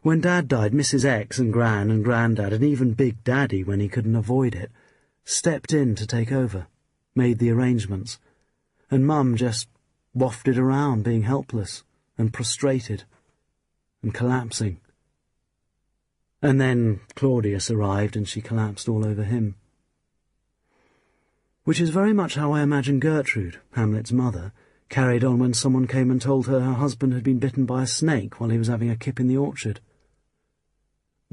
When Dad died, Mrs. X and Gran and Grandad and even Big Daddy, when he couldn't avoid it, stepped in to take over, made the arrangements, and Mum just wafted around being helpless and prostrated and collapsing. And then Claudius arrived and she collapsed all over him. Which is very much how I imagine Gertrude, Hamlet's mother, carried on when someone came and told her husband had been bitten by a snake while he was having a kip in the orchard.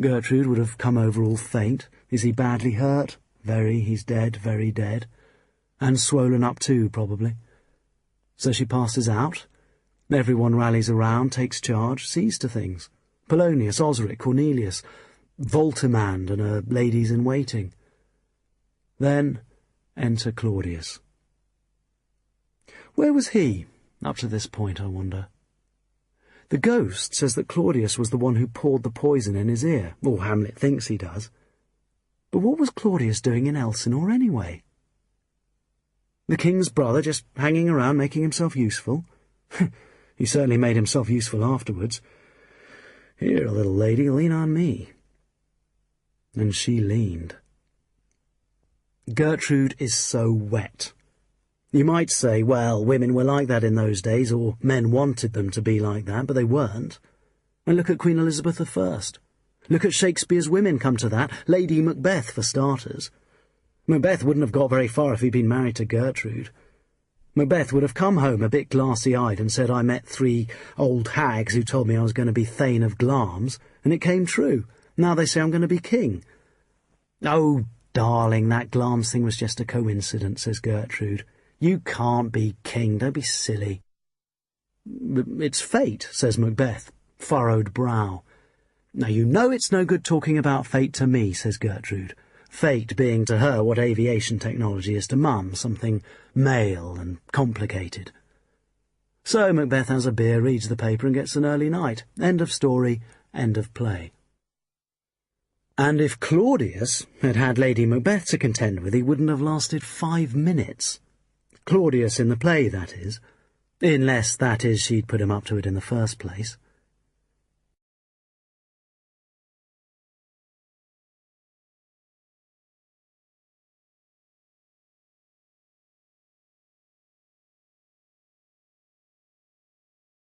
Gertrude would have come over all faint. Is he badly hurt? Very, he's dead, very dead. And swollen up too, probably. So she passes out. Everyone rallies around, takes charge, sees to things. Polonius, Osric, Cornelius, Voltimand and her ladies-in-waiting. Then enter Claudius. Where was he, up to this point, I wonder? The ghost says that Claudius was the one who poured the poison in his ear, or Hamlet thinks he does. But what was Claudius doing in Elsinore anyway? The king's brother just hanging around making himself useful? He certainly made himself useful afterwards. Here, little lady, lean on me. And she leaned. Gertrude is so wet. You might say, well, women were like that in those days, or men wanted them to be like that, but they weren't. And look at Queen Elizabeth I. Look at Shakespeare's women, come to that. Lady Macbeth, for starters. Macbeth wouldn't have got very far if he'd been married to Gertrude. Macbeth would have come home a bit glassy-eyed and said, I met 3 old hags who told me I was going to be Thane of Glamis, and it came true. Now they say I'm going to be king. Oh, darling, that Glamis thing was just a coincidence, says Gertrude. You can't be king, don't be silly. It's fate, says Macbeth, furrowed brow. Now you know it's no good talking about fate to me, says Gertrude. Fate being to her what aviation technology is to Mum, something male and complicated. So Macbeth has a beer, reads the paper and gets an early night. End of story, end of play. And if Claudius had had Lady Macbeth to contend with, he wouldn't have lasted 5 minutes. Claudius in the play, that is. Unless, that is, she'd put him up to it in the first place.